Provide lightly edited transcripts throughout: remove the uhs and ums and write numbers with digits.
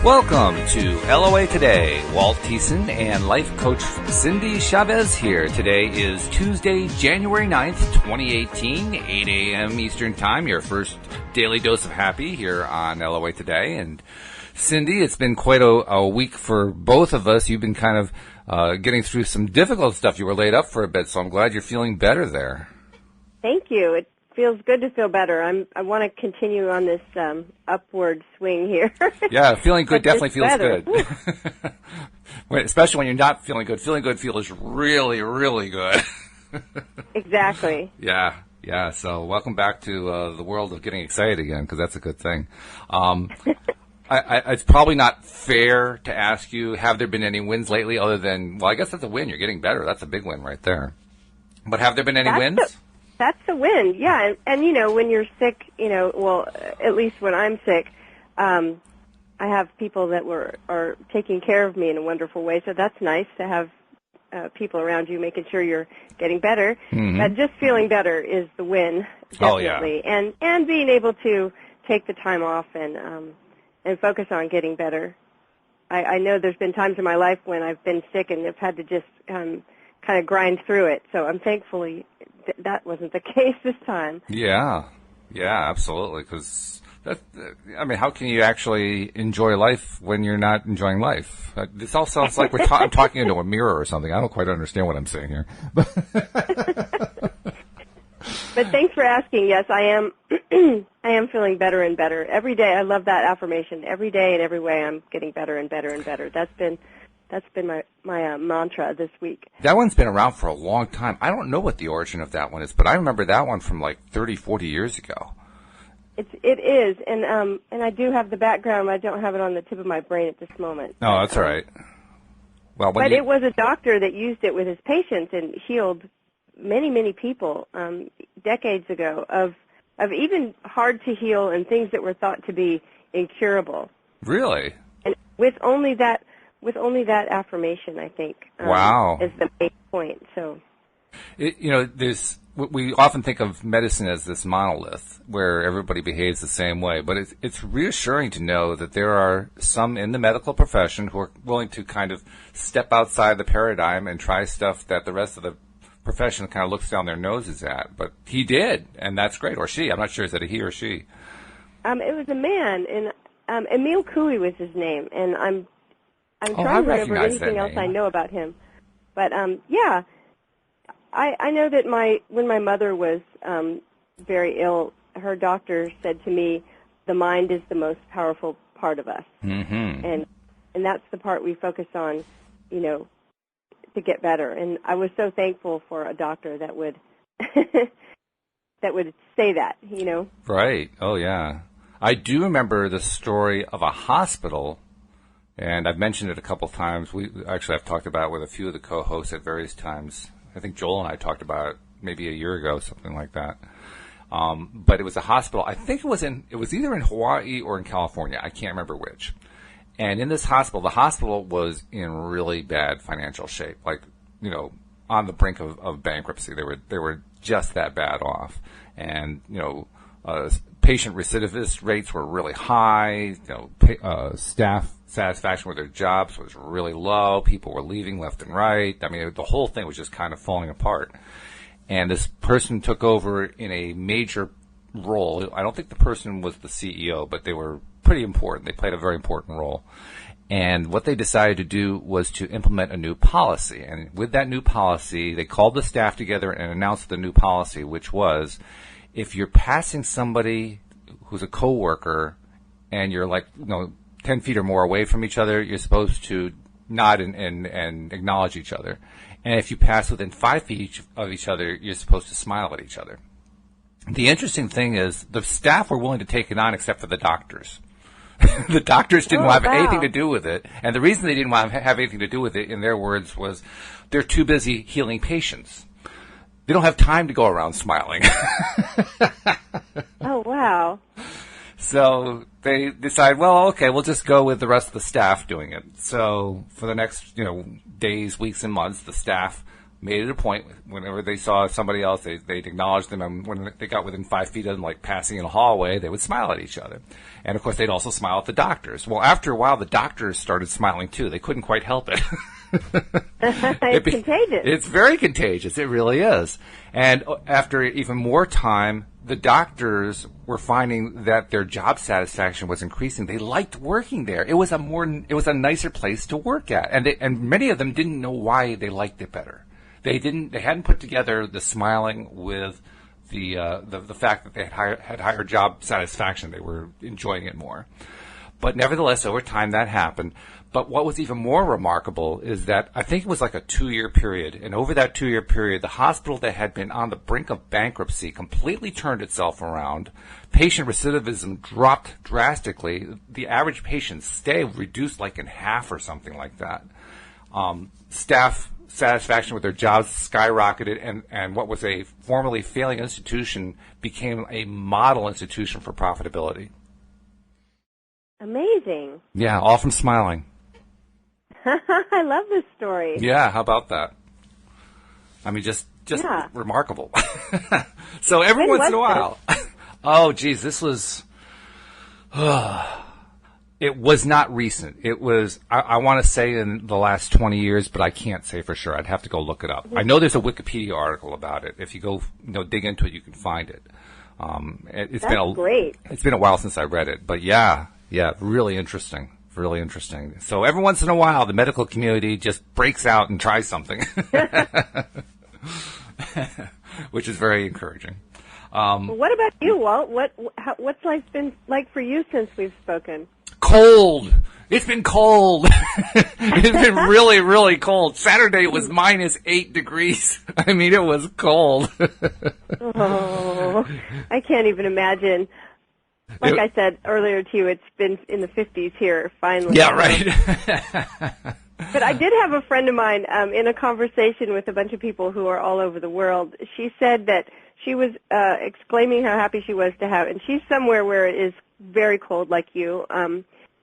Welcome to LOA Today. Walt Thiessen and life coach Cindy Chavez here. Today is Tuesday, January 9th, 2018, 8 a.m. Eastern Time. Your first daily dose of happy here on LOA Today. And Cindy, it's been quite a week for both of us. You've been kind of getting through some difficult stuff. You were laid up for a bit, so I'm glad you're feeling better there. Thank you. It feels good to feel better. I want to continue on this upward swing here. Yeah, feeling good definitely feels good. Especially when you're not feeling good. Feeling good feels really, really good. Exactly. Yeah. So welcome back to the world of getting excited again, because that's a good thing. It's probably not fair to ask you, have there been any wins lately other than, well, I guess that's a win. You're getting better. That's a big win right there. But have there been any wins? That's a win, yeah. And you know, when you're sick, well, at least when I'm sick, I have people that are taking care of me in a wonderful way. So that's nice to have people around you making sure you're getting better. Mm-hmm. But just feeling better is the win, definitely. Oh, yeah. And being able to take the time off and focus on getting better. I know there's been times in my life when I've been sick and have had to just kind of grind through it. So I'm thankfully that wasn't the case this time. Yeah, absolutely. Because how can you actually enjoy life when you're not enjoying life? This all sounds like I'm talking into a mirror or something. I don't quite understand what I'm saying here. But thanks for asking. Yes, I am. I am feeling better and better every day. I love that affirmation. Every day and every way, I'm getting better and better and better. That's been my mantra this week. That one's been around for a long time. I don't know what the origin of that one is, but I remember that one from like 30, 40 years ago. It is, and I do have the background. I don't have it on the tip of my brain at this moment. Oh, that's all right. Well, but it was a doctor that used it with his patients and healed many, many people decades ago of even hard to heal and things that were thought to be incurable. Really? And with only that affirmation, I think, wow, is the main point. So, we often think of medicine as this monolith where everybody behaves the same way, but it's reassuring to know that there are some in the medical profession who are willing to kind of step outside the paradigm and try stuff that the rest of the profession kind of looks down their noses at. But he did, and that's great. Or she. I'm not sure. Is that a he or she? It was a man, and Emil Couey was his name, and I'm trying to remember anything else I know about him. But, yeah, I know that when my mother was very ill, her doctor said to me, the mind is the most powerful part of us. Mm-hmm. And that's the part we focus on, to get better. And I was so thankful for a doctor that would that would say that, Right. Oh, yeah. I do remember the story of a hospital, and I've mentioned it a couple times. I've talked about it with a few of the co-hosts at various times. I think Joel and I talked about it maybe a year ago, something like that. But it was a hospital. I think it was either in Hawaii or in California. I can't remember which. And in this hospital, the hospital was in really bad financial shape, like, on the brink of bankruptcy. They were just that bad off. And, patient recidivist rates were really high. Staff satisfaction with their jobs was really low. People were leaving left and right. I mean, the whole thing was just kind of falling apart. And this person took over in a major role. I don't think the person was the CEO, but they were pretty important. They played a very important role. And what they decided to do was to implement a new policy. And with that new policy, they called the staff together and announced the new policy, which was, if you're passing somebody who's a coworker and you're 10 feet or more away from each other, you're supposed to nod and acknowledge each other. And if you pass within 5 feet of each other, you're supposed to smile at each other. The interesting thing is the staff were willing to take it on except for the doctors. The doctors didn't have anything to do with it. And the reason they didn't want to have anything to do with it, in their words, was they're too busy healing patients. They don't have time to go around smiling. Oh, wow. So they decide, well, okay, we'll just go with the rest of the staff doing it. So for the next, days, weeks, and months, the staff made it a point whenever they saw somebody else, they'd acknowledge them, and when they got within 5 feet of them, like passing in a hallway, they would smile at each other. And of course, they'd also smile at the doctors. Well, after a while, the doctors started smiling too. They couldn't quite help it. It's contagious. It's very contagious. It really is. And after even more time, the doctors were finding that their job satisfaction was increasing. They liked working there. It was a nicer place to work at. And many of them didn't know why they liked it better. They hadn't put together the smiling with the fact that they had higher job satisfaction. They were enjoying it more. But nevertheless, over time that happened. But what was even more remarkable is that I think it was like a 2-year period. And over that 2-year period, the hospital that had been on the brink of bankruptcy completely turned itself around. Patient recidivism dropped drastically. The average patient stay reduced like in half or something like that. Staff satisfaction with their jobs skyrocketed, and what was a formerly failing institution became a model institution for profitability. Amazing. Yeah, all from smiling. I love this story. Yeah, how about that? I mean, just remarkable. So every once in a while, oh, geez, this was. It was not recent. It was, I want to say in the last 20 years, but I can't say for sure. I'd have to go look it up. I know there's a Wikipedia article about it. If you go, dig into it, you can find it. Great. It's been a while since I read it, but yeah, really interesting. Really interesting. So every once in a while, the medical community just breaks out and tries something, which is very encouraging. Well, what about you, Walt? What's life been like for you since we've spoken? Cold. It's been cold. It's been really, really cold. Saturday it was -8 degrees. I mean, it was cold. Oh, I can't even imagine. Like I said earlier to you, it's been in the 50s here, finally. Yeah, right. But I did have a friend of mine in a conversation with a bunch of people who are all over the world. She said that she was exclaiming how happy she was to have, and she's somewhere where it is very cold like you,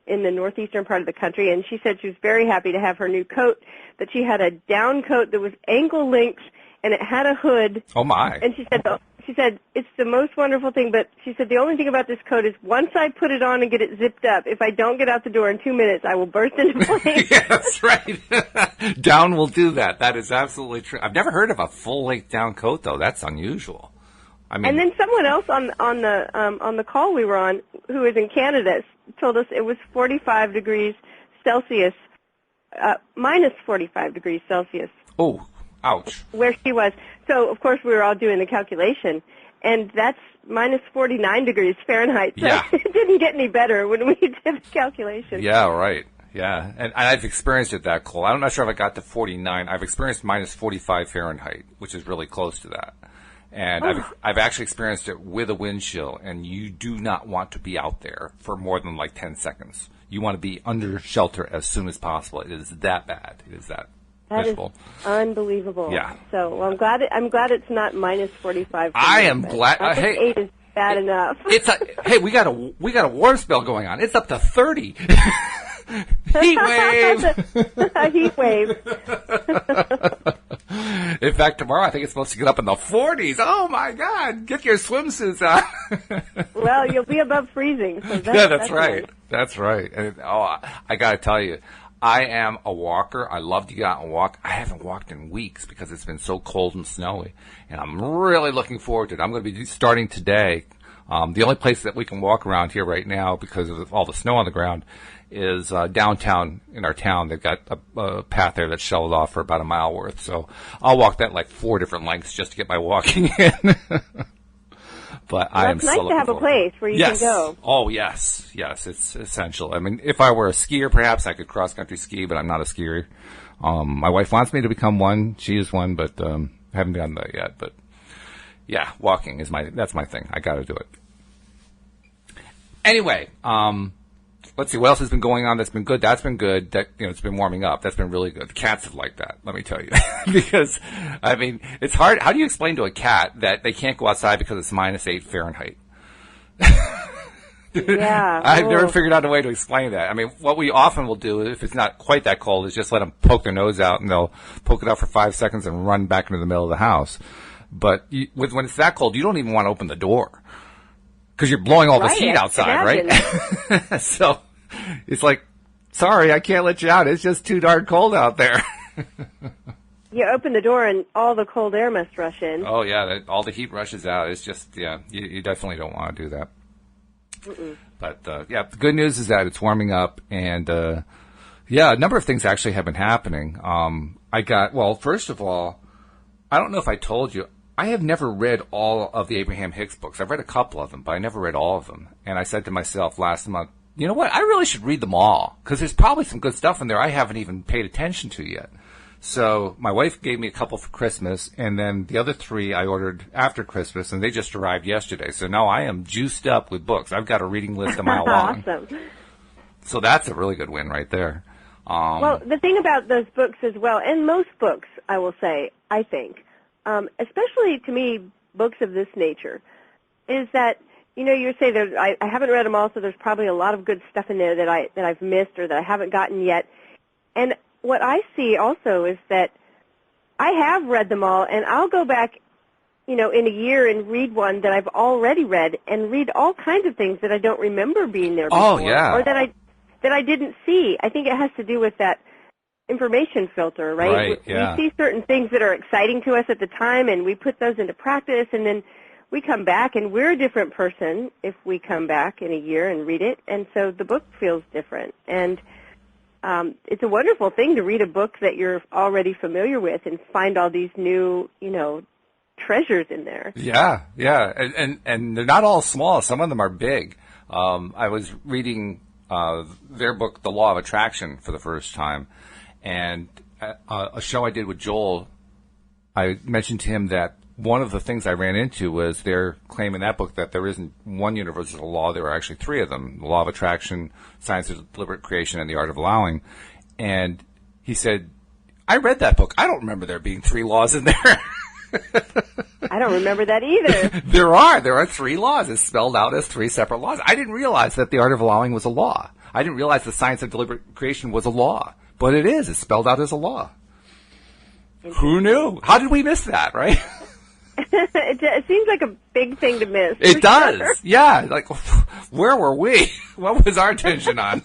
in the northeastern part of the country, and she said she was very happy to have her new coat, that she had a down coat that was ankle length, and it had a hood. Oh, my. And she said, it's the most wonderful thing, but she said the only thing about this coat is once I put it on and get it zipped up, if I don't get out the door in 2 minutes, I will burst into flames. Yeah, that's right. Down will do that. That is absolutely true. I've never heard of a full-length down coat, though. That's unusual. I mean, and then someone else on the call we were on, who was in Canada, told us it was 45 degrees Celsius, minus 45 degrees Celsius. Oh, ouch. Where she was. So, of course, we were all doing the calculation, and that's minus 49 degrees Fahrenheit. So yeah. It didn't get any better when we did the calculation. Yeah, right. Yeah, and I've experienced it that cold. I'm not sure if I got to 49. I've experienced minus 45 Fahrenheit, which is really close to that. And I've actually experienced it with a wind chill, and you do not want to be out there for more than like 10 seconds. You want to be under shelter as soon as possible. It is that bad. It is that miserable. Is unbelievable. Yeah. So well, I'm glad it's not minus 45. I am glad. Hey, 8 is bad enough. Hey, we got a warm spell going on. It's up to 30. Heat wave. A heat wave. In fact, tomorrow I think it's supposed to get up in the 40s. Oh my God! Get your swimsuits on. Well, you'll be above freezing. So that's right. Nice. That's right. And, I got to tell you, I am a walker. I love to get out and walk. I haven't walked in weeks because it's been so cold and snowy, and I'm really looking forward to it. I'm going to be starting today. The only place that we can walk around here right now because of all the snow on the ground is downtown in our town. They've got a path there that's shoveled off for about a mile worth. So I'll walk that like 4 different lengths just to get my walking in. But I am so looking forward. It's nice to have a place where you can go. Oh, yes. Yes, it's essential. I mean, if I were a skier, perhaps I could cross-country ski, but I'm not a skier. My wife wants me to become one. She is one, but I haven't done that yet. But yeah, walking is that's my thing. I got to do it. Anyway, let's see what else has been going on. That's been good. That's been good. That it's been warming up. That's been really good. The cats have liked that. Let me tell you, because I mean it's hard. How do you explain to a cat that they can't go outside because it's -8 Fahrenheit? Yeah. I've never figured out a way to explain that. I mean, what we often will do, if it's not quite that cold, is just let them poke their nose out, and they'll poke it out for 5 seconds and run back into the middle of the house. But when it's that cold, you don't even want to open the door because you're blowing all this heat outside, right? So it's like, sorry, I can't let you out. It's just too darn cold out there. You open the door and all the cold air must rush in. Oh, yeah, all the heat rushes out. It's just, you definitely don't want to do that. Mm-mm. But, the good news is that it's warming up, and, a number of things actually have been happening. First of all, I don't know if I told you, I have never read all of the Abraham Hicks books. I've read a couple of them, but I never read all of them. And I said to myself last month, you know what, I really should read them all, because there's probably some good stuff in there I haven't even paid attention to yet. So my wife gave me a couple for Christmas, and then the other 3 I ordered after Christmas, and they just arrived yesterday. So now I am juiced up with books. I've got a reading list a mile long. Awesome. So that's a really good win right there. Well, the thing about those books as well, and most books, I will say, I think, especially to me, books of this nature, is that, you say that I haven't read them all, so there's probably a lot of good stuff in there that I've missed or that I haven't gotten yet. And what I see also is that I have read them all, and I'll go back, in a year and read one that I've already read and read all kinds of things that I don't remember being there before. Oh, yeah. Or that I didn't see. I think it has to do with that information filter, right? Right, yeah. We see certain things that are exciting to us at the time, and we put those into practice, and then we come back, and we're a different person if we come back in a year and read it, and so the book feels different. And it's a wonderful thing to read a book that you're already familiar with and find all these new, treasures in there. Yeah. And they're not all small. Some of them are big. I was reading their book, The Law of Attraction, for the first time. And a show I did with Joel, I mentioned to him that one of the things I ran into was their claim in that book that there isn't one universal law. There are actually 3 of them: the law of attraction, science of deliberate creation, and the art of allowing. And he said, I read that book. I don't remember there being 3 laws in there. I don't remember that either. There are 3 laws. It's spelled out as 3 separate laws. I didn't realize that the art of allowing was a law. I didn't realize the science of deliberate creation was a law. But it is. It's spelled out as a law. Who knew? How did we miss that, right? It seems like a big thing to miss. It does. Sure. Yeah. Like, where were we? What was our attention on?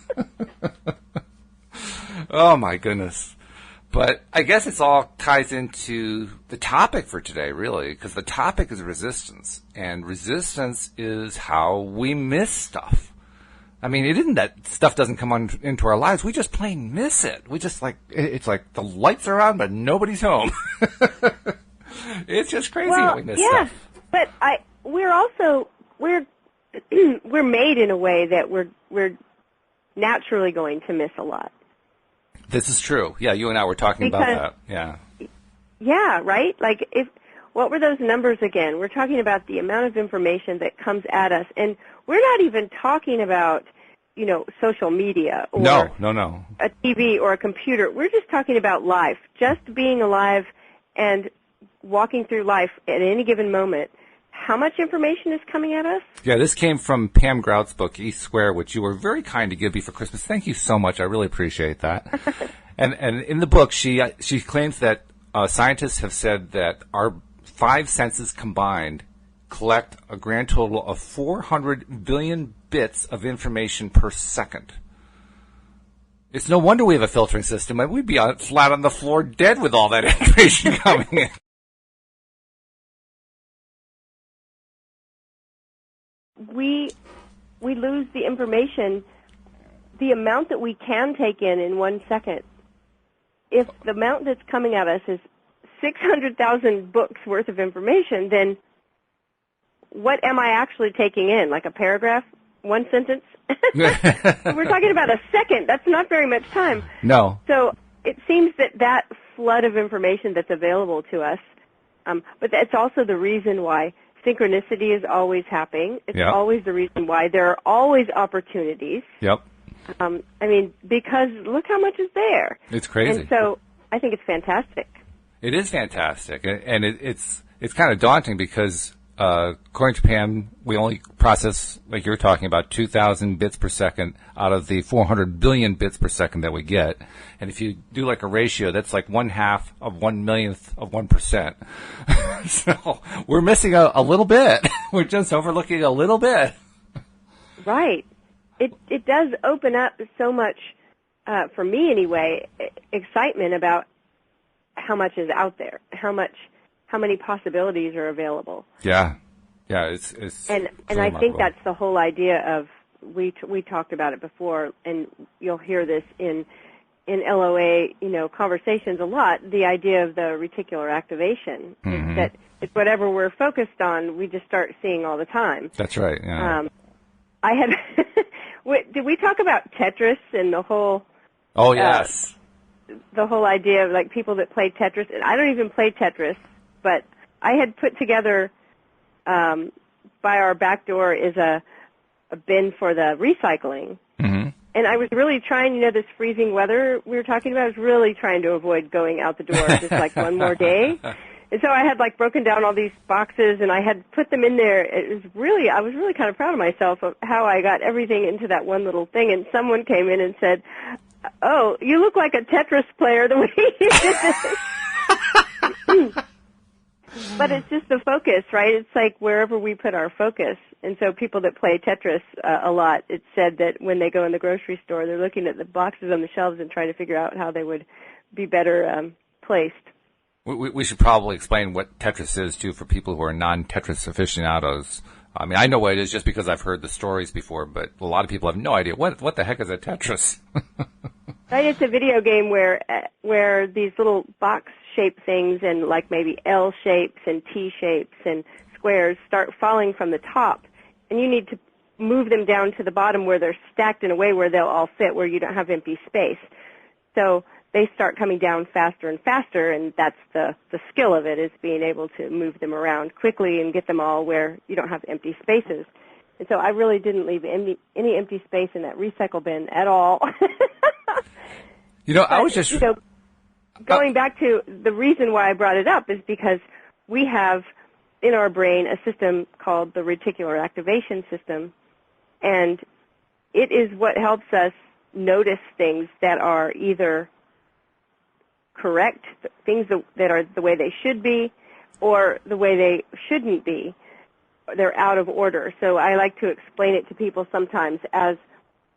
Oh, my goodness. But I guess it's all ties into the topic for today, really, because the topic is resistance. And resistance is how we miss stuff. I mean, it isn't that stuff doesn't come on into our lives. We just plain miss it. We just it's like the lights are on, but nobody's home. It's just crazy how we miss stuff. But we're made in a way that we're naturally going to miss a lot. This is true. Yeah, you and I were talking about that. Yeah. Yeah, right? Like, what were those numbers again? We're talking about the amount of information that comes at us, and we're not even talking about, social media or no. a TV or a computer. We're just talking about life, just being alive and walking through life at any given moment. How much information is coming at us? Yeah, this came from Pam Grout's book, East Square, which you were very kind to give me for Christmas. Thank you so much. I really appreciate that. And in the book, she claims that scientists have said that our 5 senses combined collect a grand total of 400 billion bits of information per second. It's no wonder we have a filtering system. We'd be flat on the floor dead with all that information coming in. We lose the information, the amount that we can take in 1 second. If the amount that's coming at us is 600,000 books worth of information, then what am I actually taking in? Like a paragraph? 1 sentence? We're talking about a second. That's not very much time. No. So it seems that flood of information that's available to us, but that's also the reason why synchronicity is always happening. It's always the reason why there are always opportunities. Yep. Because look how much is there. It's crazy. And so I think it's fantastic. It is fantastic, and it's kind of daunting because according to Pam, we only process, like you're talking about, 2,000 bits per second out of the 400 billion bits per second that we get. And if you do like a ratio, that's like 1/2 of 1/1,000,000th of 1%. So we're missing a little bit. We're just overlooking a little bit. Right. It does open up so much, for me anyway, excitement about how much is out there, how many possibilities are available. Yeah, it's and really I think that's the whole idea of we talked about it before, and you'll hear this in LOA conversations a lot. The idea of the reticular activation is that it's whatever we're focused on, we just start seeing all the time. That's right. Yeah. I had did we talk about Tetris and the whole? Oh yes. The whole idea of like people that play Tetris, and I don't even play Tetris. But I had put together, by our back door is a bin for the recycling. Mm-hmm. And I was really trying, this freezing weather we were talking about, I was really trying to avoid going out the door just like one more day. And so I had like broken down all these boxes and I had put them in there. I was really kind of proud of myself of how I got everything into that one little thing. And someone came in and said, "Oh, you look like a Tetris player the way you did this." But it's just the focus, right? It's like wherever we put our focus. And so people that play Tetris a lot, it's said that when they go in the grocery store, they're looking at the boxes on the shelves and trying to figure out how they would be better placed. We should probably explain what Tetris is, too, for people who are non-Tetris aficionados. I mean, I know what it is just because I've heard the stories before, but a lot of people have no idea. What the heck is a Tetris? Right, it's a video game where these little box-shaped things and like maybe L shapes and T shapes and squares start falling from the top, and you need to move them down to the bottom where they're stacked in a way where they'll all fit, where you don't have empty space. So they start coming down faster and faster, and that's the skill of it, is being able to move them around quickly and get them all where you don't have empty spaces. And so I really didn't leave any empty space in that recycle bin at all. I was just... going back to the reason why I brought it up is because we have in our brain a system called the reticular activation system, and it is what helps us notice things that are either correct, things that are the way they should be, or the way they shouldn't be. They're out of order. So I like to explain it to people sometimes as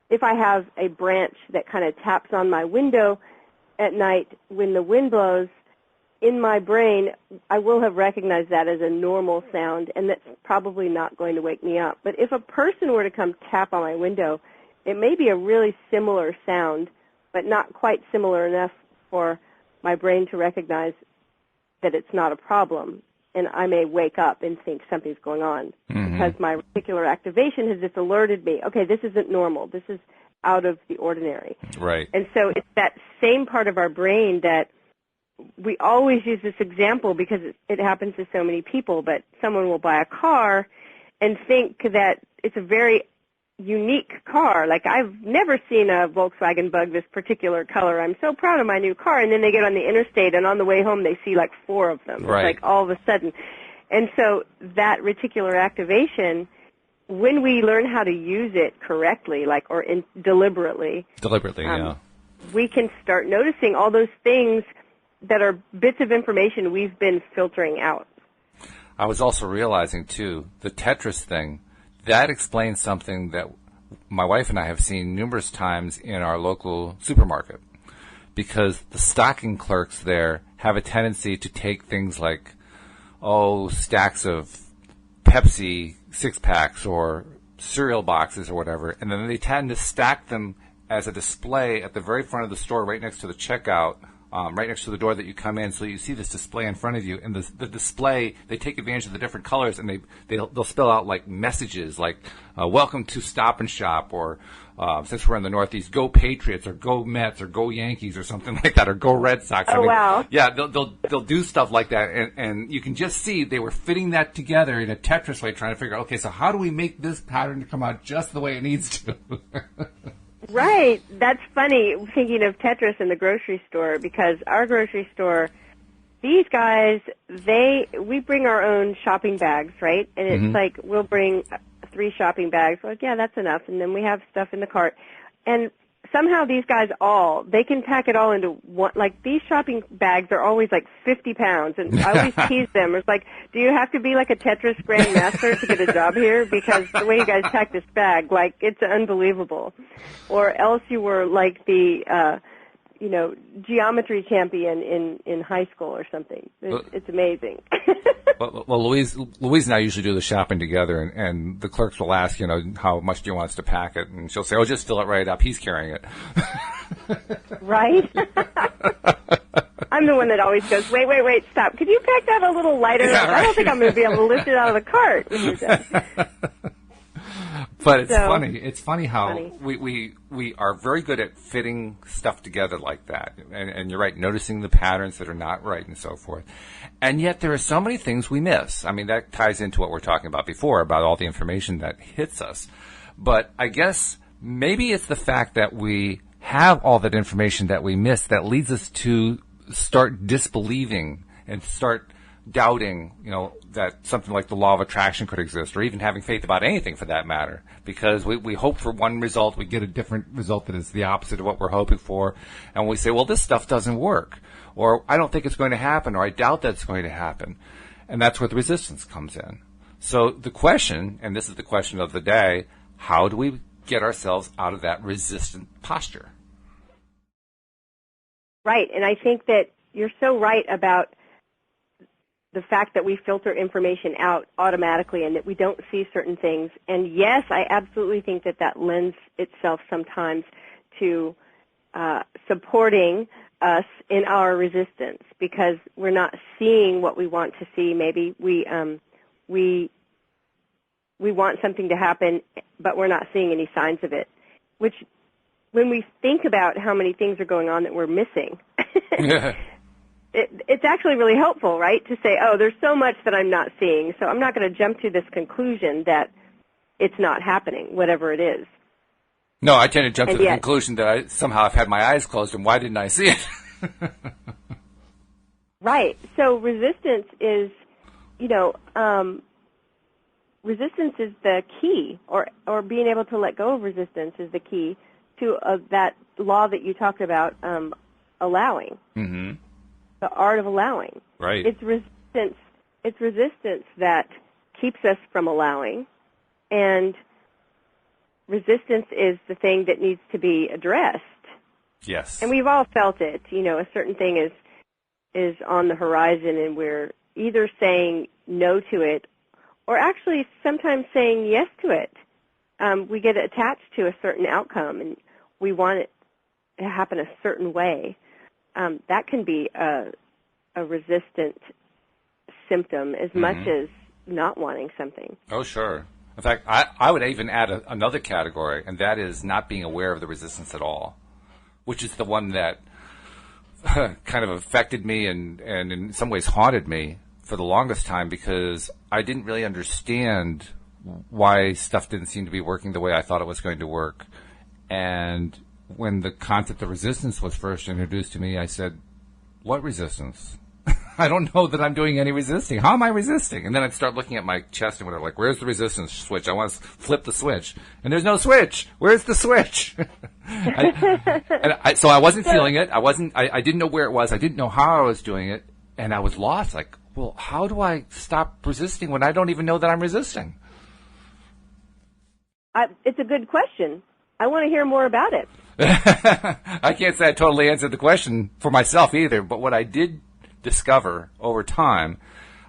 if I have a branch that kind of taps on my window at night when the wind blows, in my brain, I will have recognized that as a normal sound, and that's probably not going to wake me up. But if a person were to come tap on my window, it may be a really similar sound, but not quite similar enough for my brain to recognize that it's not a problem. And I may wake up and think something's going on because my reticular activation has just alerted me, okay, this isn't normal. This is out of the ordinary. Right. And so it's that same part of our brain that we always use this example because it happens to so many people, but someone will buy a car and think that it's a very unique car. Like, I've never seen a Volkswagen Bug this particular color. I'm so proud of my new car. And then they get on the interstate, and on the way home they see like 4 of them. Right. It's like all of a sudden. And so that reticular activation, when we learn how to use it correctly, deliberately, yeah, we can start noticing all those things that are bits of information we've been filtering out. I was also realizing, too, the Tetris thing, that explains something that my wife and I have seen numerous times in our local supermarket, because the stocking clerks there have a tendency to take things like, stacks of Pepsi 6-packs or cereal boxes or whatever, and then they tend to stack them as a display at the very front of the store right next to the checkout, right next to the door that you come in, so you see this display in front of you. And the display, they take advantage of the different colors, and they'll spell out like messages like "Welcome to Stop and Shop," or since we're in the Northeast, "Go Patriots," or "Go Mets," or "Go Yankees," or something like that, or "Go Red Sox." Wow! Yeah, they'll do stuff like that, and you can just see they were fitting that together in a Tetris way, trying to figure out, okay, so how do we make this pattern to come out just the way it needs to? Right. That's funny, thinking of Tetris in the grocery store, because our grocery store these guys, we bring our own shopping bags, right? And it's like we'll bring 3 shopping bags. Well, yeah, that's enough. And then we have stuff in the cart. And somehow these guys they can pack it all into one. Like, these shopping bags are always like 50 pounds. And I always tease them. It's like, do you have to be like a Tetris grandmaster to get a job here? Because the way you guys pack this bag, like, it's unbelievable. Or else you were like the, geometry champion in high school or something. It's amazing. Well, Louise and I usually do the shopping together, and the clerks will ask, how much do you want us to pack it? And she'll say, oh, just fill it right up. He's carrying it. Right? I'm the one that always goes, wait, stop. Could you pack that a little lighter? Yeah, right. I don't think I'm going to be able to lift it out of the cart when you're done. But it's funny. It's funny how we are very good at fitting stuff together like that. And you're right, noticing the patterns that are not right and so forth. And yet there are so many things we miss. I mean, that ties into what we're talking about before, about all the information that hits us. But I guess maybe it's the fact that we have all that information that we miss that leads us to start disbelieving and start doubting, that something like the law of attraction could exist, or even having faith about anything for that matter, because we hope for one result, we get a different result that is the opposite of what we're hoping for, and we say, well, this stuff doesn't work, or I don't think it's going to happen, or I doubt that it's going to happen, and that's where the resistance comes in. So the question, and this is the question of the day, how do we get ourselves out of that resistant posture? Right, and I think that you're so right about the fact that we filter information out automatically and that we don't see certain things. And yes, I absolutely think that lends itself sometimes to supporting us in our resistance, because we're not seeing what we want to see. Maybe we want something to happen, but we're not seeing any signs of it, which when we think about how many things are going on that we're missing, it's actually really helpful, right, to say, oh, there's so much that I'm not seeing, so I'm not going to jump to this conclusion that it's not happening, whatever it is. No, I tend to jump to the conclusion that somehow I've had my eyes closed, and why didn't I see it? Right. So resistance is, resistance is the key, or being able to let go of resistance is the key to that law that you talked about, allowing. Mm-hmm. The art of allowing. Right. It's resistance that keeps us from allowing, and resistance is the thing that needs to be addressed. Yes. And we've all felt it. A certain thing is on the horizon, and we're either saying no to it or actually sometimes saying yes to it. We get attached to a certain outcome, and we want it to happen a certain way. That can be a resistant symptom as much as not wanting something. Oh, sure. In fact, I would even add another category, and that is not being aware of the resistance at all, which is the one that kind of affected me and in some ways haunted me for the longest time, because I didn't really understand why stuff didn't seem to be working the way I thought it was going to work. And when the concept of resistance was first introduced to me, I said, what resistance? I don't know that I'm doing any resisting. How am I resisting? And then I'd start looking at my chest and whatever, like, where's the resistance switch? I want to flip the switch. And there's no switch. Where's the switch? So I wasn't feeling it. I didn't know where it was. I didn't know how I was doing it. And I was lost. Like, well, how do I stop resisting when I don't even know that I'm resisting? It's a good question. I want to hear more about it. I can't say I totally answered the question for myself either, but what I did discover over time,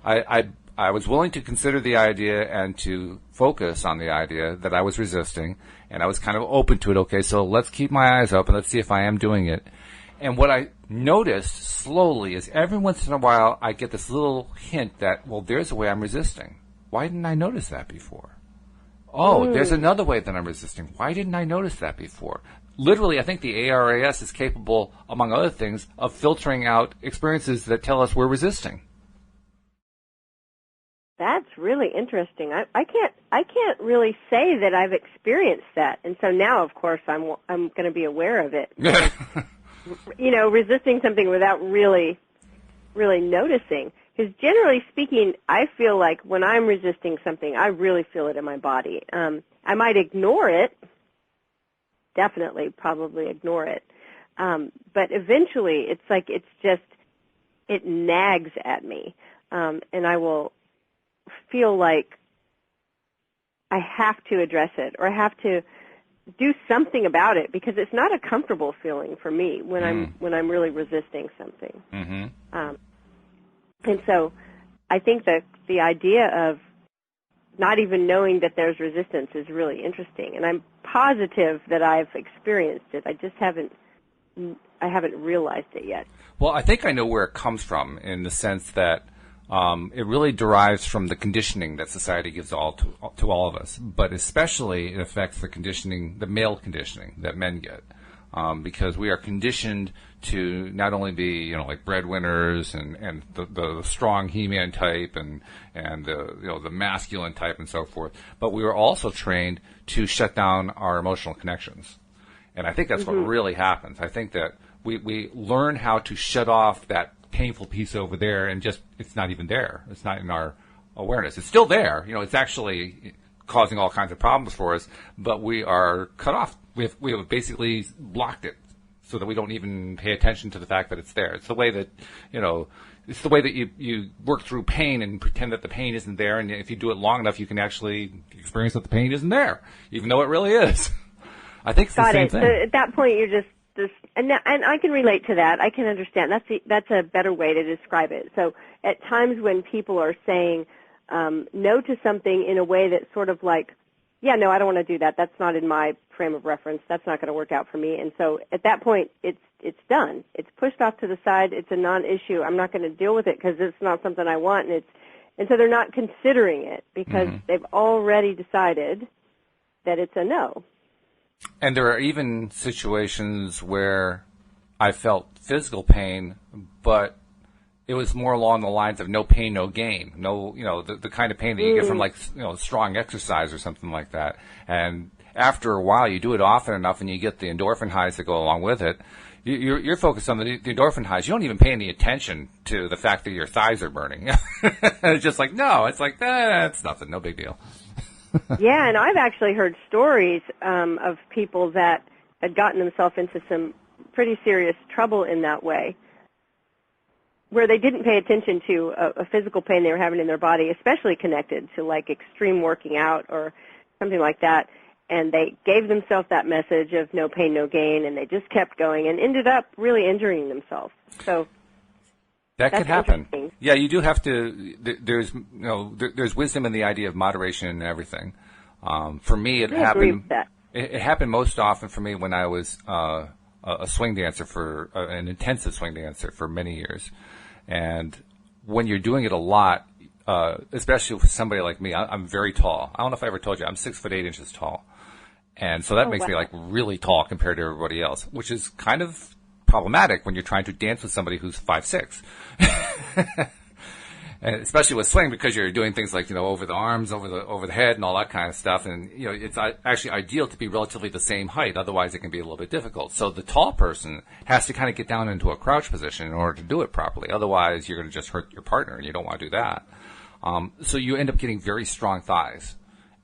I was willing to consider the idea and to focus on the idea that I was resisting, and I was kind of open to it. Okay, so let's keep my eyes open. Let's see if I am doing it. And what I noticed slowly is every once in a while I get this little hint that, well, there's a way I'm resisting. Why didn't I notice that before? Oh, there's another way that I'm resisting. Why didn't I notice that before? Literally, I think the ARAS is capable, among other things, of filtering out experiences that tell us we're resisting. That's really interesting. I can't really say that I've experienced that, and so now, of course, I'm going to be aware of it. Resisting something without really really noticing. Because generally speaking, I feel like when I'm resisting something, I really feel it in my body. I might ignore it, definitely, probably ignore it. But eventually, it's like it nags at me. And I will feel like I have to address it, or I have to do something about it, because it's not a comfortable feeling for me when I'm really resisting something. Mm-hmm. And so I think that the idea of not even knowing that there's resistance is really interesting, and I'm positive that I've experienced it. I just haven't realized it yet. Well, I think I know where it comes from, in the sense that it really derives from the conditioning that society gives to all of us, but especially it affects the conditioning, the male conditioning that men get, because we are conditioned to not only be, like breadwinners and the strong He-Man type and the masculine type and so forth, but we are also trained to shut down our emotional connections. And I think that's what really happens. I think that we learn how to shut off that painful piece over there, and just, it's not even there. It's not in our awareness. It's still there. It's actually causing all kinds of problems for us, but we are cut off. We have basically blocked it so that we don't even pay attention to the fact that it's there. It's the way that, it's the way that you work through pain and pretend that the pain isn't there, and if you do it long enough, you can actually experience that the pain isn't there, even though it really is. I think it's the same thing. So at that point, you're just and I can relate to that. I can understand. That's a better way to describe it. So at times when people are saying no to something in a way that's sort of like, yeah, no, I don't want to do that. That's not in my frame of reference. That's not going to work out for me. And so at that point, it's done. It's pushed off to the side. It's a non-issue. I'm not going to deal with it because it's not something I want. And so they're not considering it because they've already decided that it's a no. And there are even situations where I felt physical pain, but it was more along the lines of no pain, no gain. No, the kind of pain that you get from strong exercise or something like that. And after a while, you do it often enough and you get the endorphin highs that go along with it. You're focused on the endorphin highs. You don't even pay any attention to the fact that your thighs are burning. It's just like, no, it's like, it's nothing, no big deal. Yeah, and I've actually heard stories of people that had gotten themselves into some pretty serious trouble in that way, where they didn't pay attention to a physical pain they were having in their body, especially connected to like extreme working out or something like that, and they gave themselves that message of no pain, no gain, and they just kept going and ended up really injuring themselves. So that could happen. Yeah, you do have to. There's wisdom in the idea of moderation and everything. For me, it happened most often for me when I was a swing dancer an intensive swing dancer for many years. And when you're doing it a lot, especially with somebody like me, I'm very tall. I don't know if I ever told you, I'm 6'8" tall, and so that makes me like really tall compared to everybody else, which is kind of problematic when you're trying to dance with somebody who's 5'6", and especially with swing, because you're doing things like over the arms, over the head, and all that kind of stuff. And it's actually ideal to be relatively the same height. Otherwise, it can be a little bit difficult. So the tall person has to kind of get down into a crouch position in order to do it properly. Otherwise, you're going to just hurt your partner, and you don't want to do that. So you end up getting very strong thighs,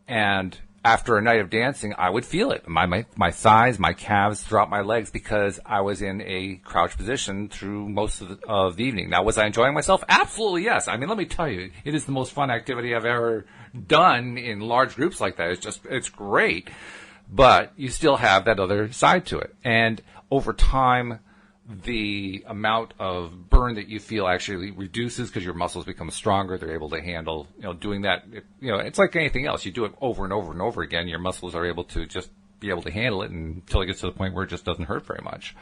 and after a night of dancing, I would feel it. My thighs, my calves, throughout my legs, because I was in a crouch position through most of the evening. Now, was I enjoying myself? Absolutely, yes. I mean, let me tell you, it is the most fun activity I've ever done in large groups like that. It's great. But you still have that other side to it. And over time, the amount of burn that you feel actually reduces because your muscles become stronger. They're able to handle, doing that. It's like anything else. You do it over and over and over again. Your muscles are able to just be able to handle it until it gets to the point where it just doesn't hurt very much.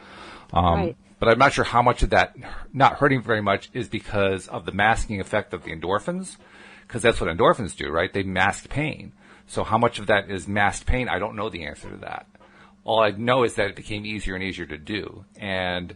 Right. But I'm not sure how much of that not hurting very much is because of the masking effect of the endorphins, because that's what endorphins do, right? They mask pain. So how much of that is masked pain? I don't know the answer to that. All I know is that it became easier and easier to do. And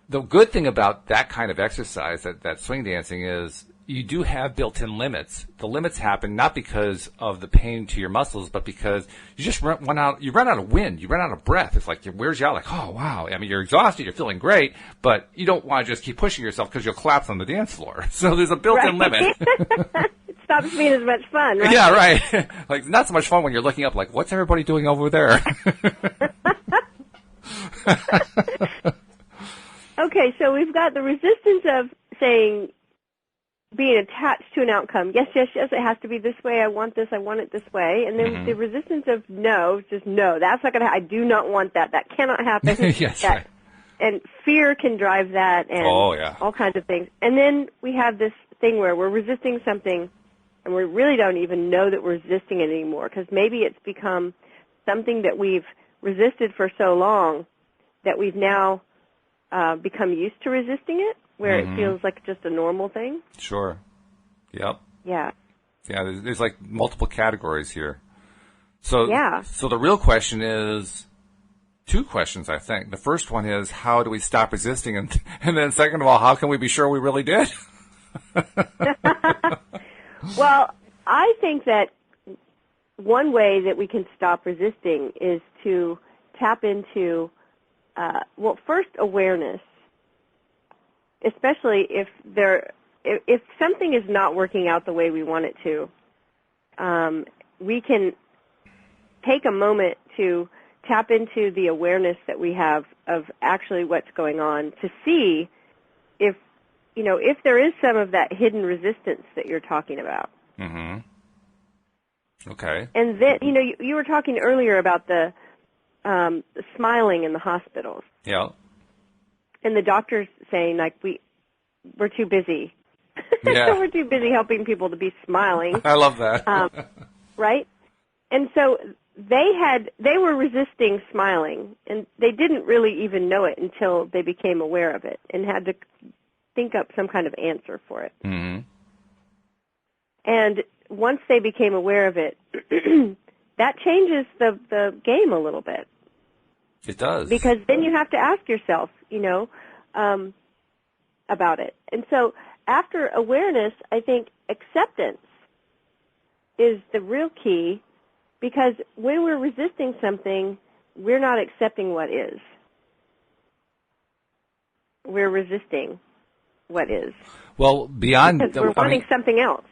the good thing about that kind of exercise, that swing dancing, is you do have built-in limits. The limits happen not because of the pain to your muscles, but because you just run out of wind. You run out of breath. It's like it wears you out. Like, oh, wow. I mean, you're exhausted. You're feeling great, but you don't want to just keep pushing yourself because you'll collapse on the dance floor. So there's a built-in limit. It stops being as much fun, right? Yeah, right. Like, not so much fun when you're looking up like, what's everybody doing over there? Okay, so we've got the resistance of saying, being attached to an outcome. Yes, yes, yes, it has to be this way. I want this. I want it this way. And then the resistance of no, just no. That's not going to I do not want that. That cannot happen. Yes, that, right. And fear can drive that and all kinds of things. And then we have this thing where we're resisting something and we really don't even know that we're resisting it anymore because maybe it's become something that we've resisted for so long that we've now become used to resisting it, where it feels like just a normal thing. Sure. Yep. Yeah. Yeah, there's like multiple categories here. So, yeah. So the real question is, two questions, I think. The first one is, how do we stop resisting? And then second of all, how can we be sure we really did? Well, I think that one way that we can stop resisting is to tap into, first, awareness, especially if something is not working out the way we want it to. We can take a moment to tap into the awareness that we have of actually what's going on to see if there is some of that hidden resistance that you're talking about. Mm-hmm. Okay. And then, you were talking earlier about the smiling in the hospitals. Yeah. And the doctors saying, like, we're too busy. Yeah. We're too busy helping people to be smiling. I love that. Right? And so they were resisting smiling, and they didn't really even know it until they became aware of it and had to think up some kind of answer for it. Mm-hmm. And once they became aware of it, that changes the game a little bit. It does. Because then you have to ask yourself, about it. And so after awareness, I think acceptance is the real key, because when we're resisting something, we're not accepting what is. We're resisting what is. Well, beyond... Because we're wanting something else.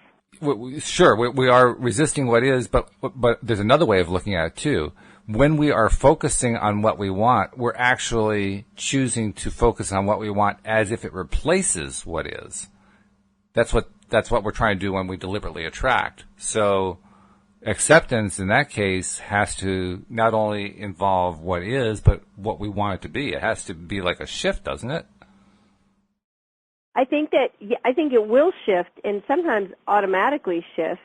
Sure, we are resisting what is, but there's another way of looking at it, too. When we are focusing on what we want, we're actually choosing to focus on what we want as if it replaces what is. That's what we're trying to do when we deliberately attract. So acceptance in that case has to not only involve what is, but what we want it to be. It has to be like a shift, doesn't it? I think it will shift, and sometimes automatically shift.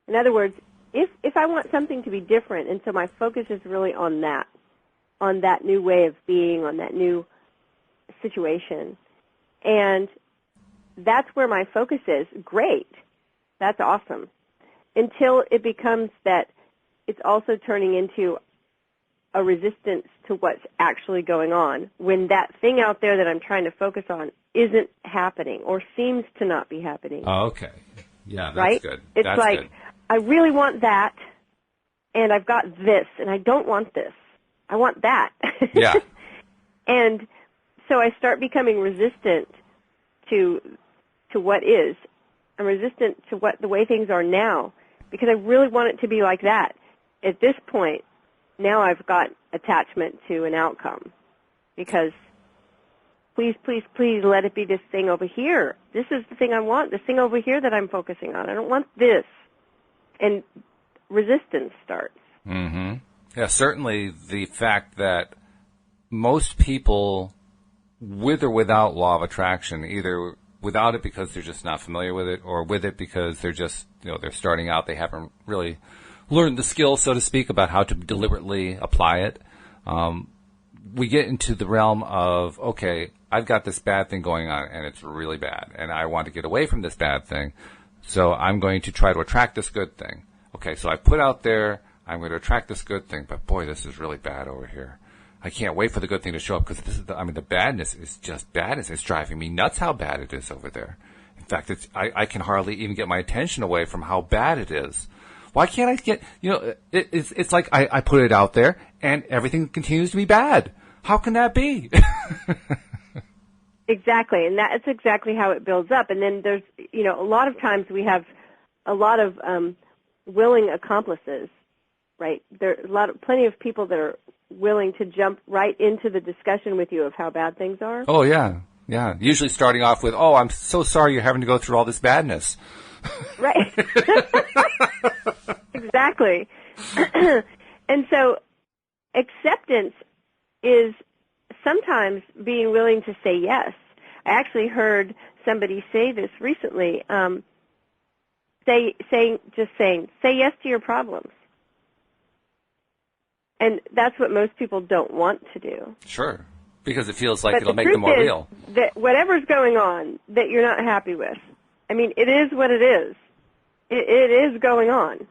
In other words, if I want something to be different, and so my focus is really on that new way of being, on that new situation, and that's where my focus is, great. That's awesome. Until it becomes that it's also turning into a resistance to what's actually going on, when that thing out there that I'm trying to focus on isn't happening or seems to not be happening. Oh, okay. Yeah, that's right? good. It's that's like, good. I really want that, and I've got this, and I don't want this. I want that. Yeah. And so I start becoming resistant to what is. I'm resistant to the way things are now, because I really want it to be like that. At this point, now I've got attachment to an outcome, because please, please, please let it be this thing over here. This is the thing I want, this thing over here that I'm focusing on. I don't want this. And resistance starts. Mm-hmm. Yeah, certainly the fact that most people, with or without law of attraction, either without it because they're just not familiar with it, or with it because they're just, they're starting out, they haven't really learned the skill, so to speak, about how to deliberately apply it. We get into the realm of, okay, I've got this bad thing going on, and it's really bad, and I want to get away from this bad thing, so I'm going to try to attract this good thing. Okay, so I put out there, I'm going to attract this good thing, but boy, this is really bad over here. I can't wait for the good thing to show up, because the badness is just badness. It's driving me nuts how bad it is over there. fact, I can hardly even get my attention away from how bad it is. Why can't I get, it's like I put it out there and everything continues to be bad. How can that be? Exactly, and that's exactly how it builds up. And then there's, a lot of times we have a lot of willing accomplices, right? There are plenty of people that are willing to jump right into the discussion with you of how bad things are. Oh, yeah. Yeah. Usually starting off with, oh, I'm so sorry you're having to go through all this badness. Right. Exactly. And so acceptance is sometimes being willing to say yes. I actually heard somebody say this recently. Say yes to your problems. And that's what most people don't want to do. Sure, because it feels like it'll make them more real. That whatever's going on that you're not happy with, I mean, it is what it is. It is going on.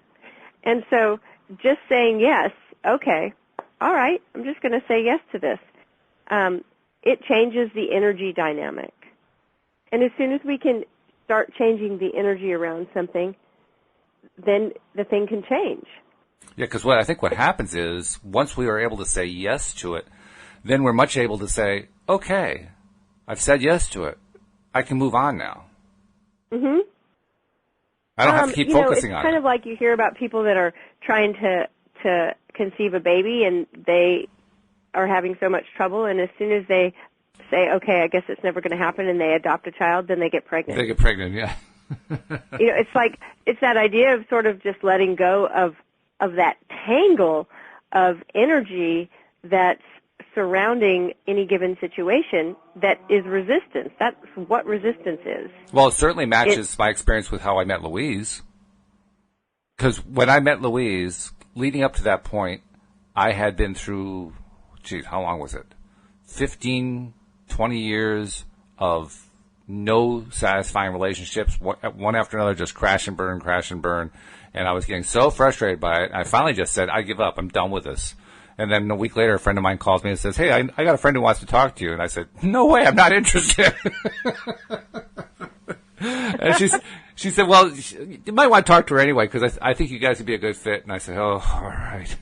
And so just saying yes, okay, all right, I'm just going to say yes to this. It changes the energy dynamic. And as soon as we can start changing the energy around something, then the thing can change. Yeah, because I think what happens is once we are able to say yes to it, then we're much able to say, okay, I've said yes to it. I can move on now. Mm-hmm. I don't have to keep focusing on it. It's kind of like you hear about people that are trying to conceive a baby and they are having so much trouble, and as soon as they say, okay, I guess it's never going to happen, and they adopt a child, then they get pregnant. They get pregnant, yeah. It's that idea of sort of just letting go of that tangle of energy that's surrounding any given situation that is resistance. That's what resistance is. Well, it certainly matches my experience with how I met Louise. Because when I met Louise, leading up to that point, I had been through, how long was it? 15, 20 years of no satisfying relationships, one after another, just crash and burn. And I was getting so frustrated by it. I finally just said, I give up. I'm done with this. And then a week later, a friend of mine calls me and says, hey, I got a friend who wants to talk to you. And I said, no way, I'm not interested. And she said, well, you might want to talk to her anyway, because I think you guys would be a good fit. And I said, oh, all right.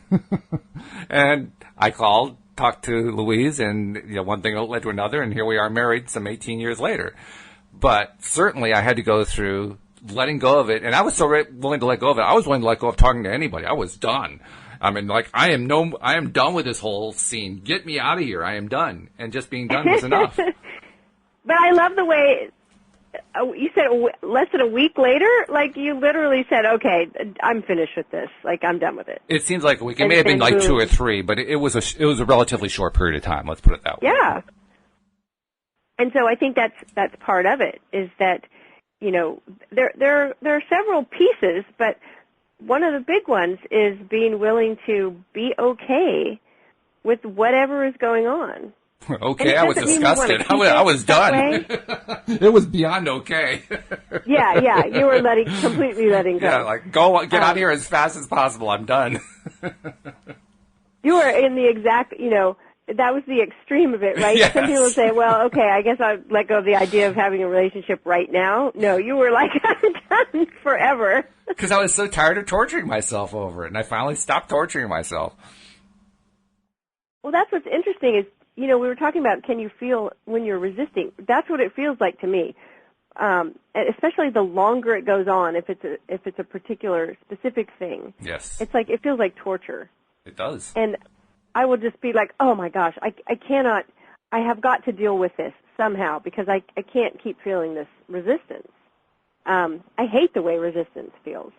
And I called, talked to Louise, and one thing led to another, and here we are married some 18 years later. But certainly I had to go through letting go of it, and I was so willing to let go of it. I was willing to let go of talking to anybody. I was done. I mean, like, I am done with this whole scene. Get me out of here. I am done. And just being done was enough. But I love the way you said less than a week later, like you literally said, okay, I'm finished with this. Like, I'm done with it. It seems like a week. It may have been like 2 or 3, but it was a relatively short period of time. Let's put it that way. Yeah. And so I think that's part of it, is that, there are several pieces, but one of the big ones is being willing to be okay with whatever is going on. Okay, I was disgusted. I was done. It was beyond okay. Yeah, you were completely letting go. Yeah, like get out of here as fast as possible. I'm done. You were in the exact, that was the extreme of it, right? Yes. Some people say, well, okay, I guess I'll let go of the idea of having a relationship right now. No, you were like, I'm done forever. Because I was so tired of torturing myself over it, and I finally stopped torturing myself. Well, that's what's interesting is, we were talking about, can you feel when you're resisting? That's what it feels like to me. Especially the longer it goes on, if it's a particular specific thing. Yes. It's like, it feels like torture. It does. And I will just be like, oh my gosh, I cannot, I have got to deal with this somehow because I can't keep feeling this resistance. I hate the way resistance feels.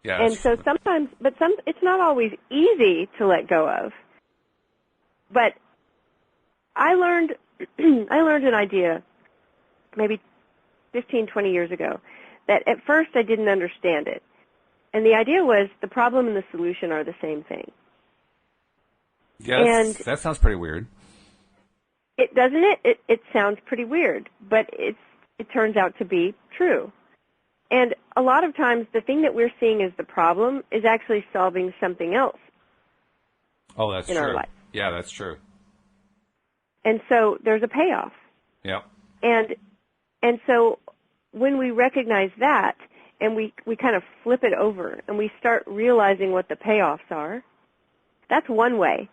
Yes. And so sometimes, it's not always easy to let go of. But I learned an idea maybe 15, 20 years ago that at first I didn't understand it. And the idea was the problem and the solution are the same thing. Yes, and that sounds pretty weird. It doesn't it? It sounds pretty weird, but it turns out to be true. And a lot of times the thing that we're seeing as the problem is actually solving something else. Oh, that's true. Our life. Yeah, that's true. And so there's a payoff. Yep. And so when we recognize that and we kind of flip it over and we start realizing what the payoffs are, that's one way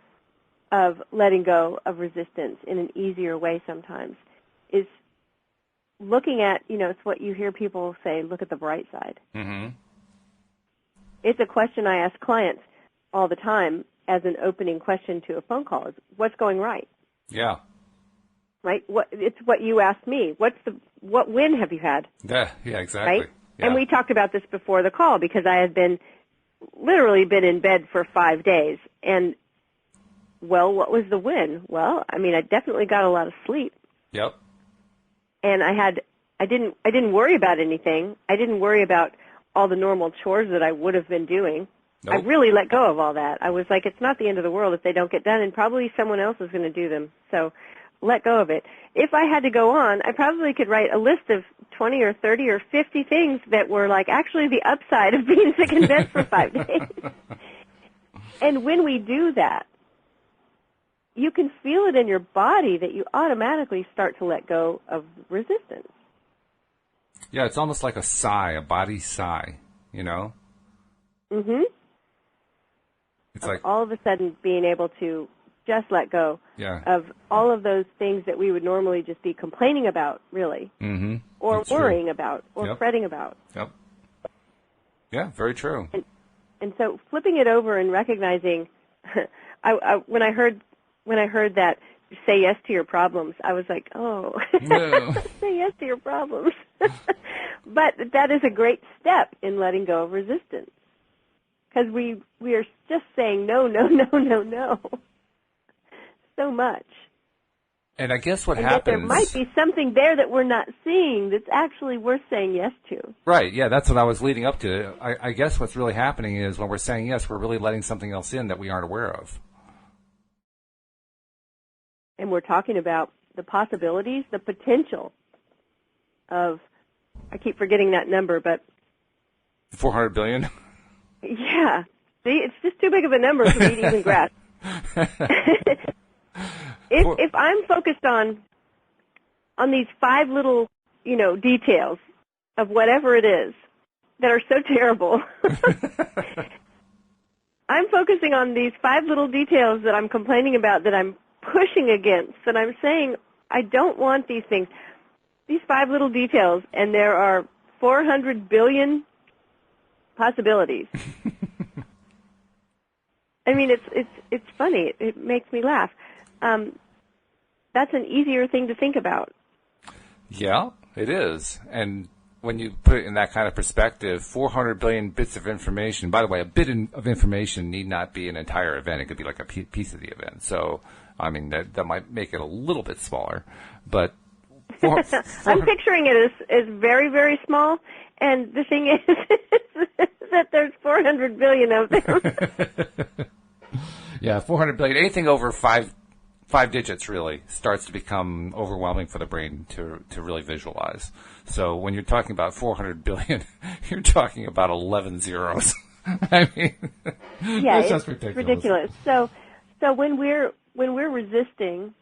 of letting go of resistance in an easier way sometimes, is looking at, it's what you hear people say, look at the bright side. Mm-hmm. It's a question I ask clients all the time as an opening question to a phone call is, what's going right? Yeah. Right? It's what you asked me. What win have you had? Yeah, exactly. Right? Yeah. And we talked about this before the call because I had literally been in bed for 5 days. And, well, what was the win? Well, I definitely got a lot of sleep. Yep. And I didn't worry about anything. I didn't worry about all the normal chores that I would have been doing. Nope. I really let go of all that. I was like, it's not the end of the world if they don't get done, and probably someone else is going to do them. So let go of it. If I had to go on, I probably could write a list of 20 or 30 or 50 things that were like actually the upside of being sick in bed for 5 days. And when we do that, you can feel it in your body that you automatically start to let go of resistance. Yeah, it's almost like a sigh, a body sigh, Mm-hmm. It's like all of a sudden being able to just let go yeah. of all of those things that we would normally just be complaining about, really, mm-hmm. or That's worrying true. about, or Yep. fretting about. Yep. Yeah, very true. And so flipping it over and recognizing, when I heard that say yes to your problems, I was like, oh, No. say yes to your problems. But that is a great step in letting go of resistance. Because we are just saying no, no, no, no, no so much. And I guess what and happens... there might be something there that we're not seeing that's actually worth saying yes to. Right, yeah, that's what I was leading up to. I guess what's really happening is when we're saying yes, we're really letting something else in that we aren't aware of. And we're talking about the possibilities, the potential of, I keep forgetting that number, but... 400 billion? Yeah. See, it's just too big of a number for me to even grasp. If I'm focused on these 5 little, details of whatever it is that are so terrible, I'm focusing on these 5 little details that I'm complaining about, that I'm pushing against, that I'm saying I don't want these things. These 5 little details, and there are 400 billion possibilities. It's funny. It makes me laugh. That's an easier thing to think about. Yeah, it is. And when you put it in that kind of perspective, 400 billion bits of information. By the way, a bit of information need not be an entire event. It could be like a piece of the event. So, that might make it a little bit smaller. But I'm picturing it as very, very small. And the thing is that there's 400 billion of them. Yeah, 400 billion. Anything over five digits really starts to become overwhelming for the brain to really visualize. So when you're talking about 400 billion, you're talking about 11 zeros. Yeah, it's just ridiculous. So when we're resisting,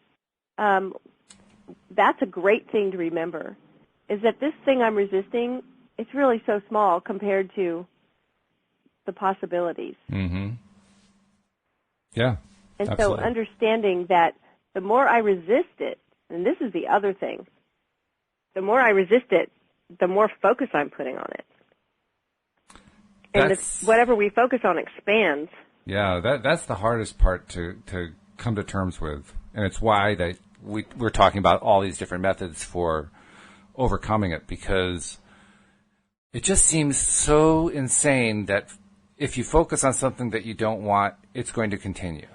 that's a great thing to remember, is that this thing I'm resisting, it's really so small compared to the possibilities. Mm-hmm. Yeah. And absolutely. so understanding that the more I resist it, and this is the other thing, the more I resist it, the more focus I'm putting on it. And whatever we focus on expands. Yeah, that's the hardest part to come to terms with. And it's why that we're talking about all these different methods for overcoming it, because it just seems so insane that if you focus on something that you don't want, it's going to continue.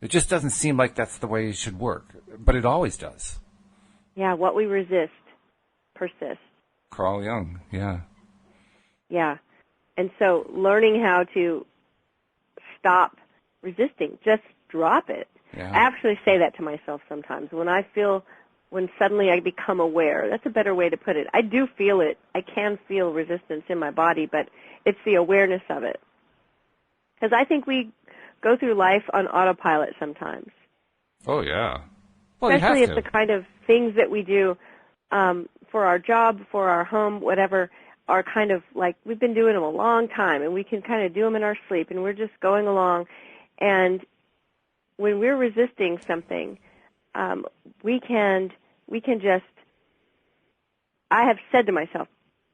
It just doesn't seem like that's the way it should work, but it always does. Yeah, what we resist persists. Carl Jung, yeah. Yeah. And so learning how to stop resisting, just drop it. Yeah. I actually say that to myself sometimes. When suddenly I become aware, that's a better way to put it. I do feel it. I can feel resistance in my body, but it's the awareness of it. Because I think we go through life on autopilot sometimes. Oh, yeah. Well, especially you have if the kind of things that we do for our job, for our home, whatever, are kind of like we've been doing them a long time, and we can kind of do them in our sleep, and we're just going along. And when we're resisting something, we can just. I have said to myself,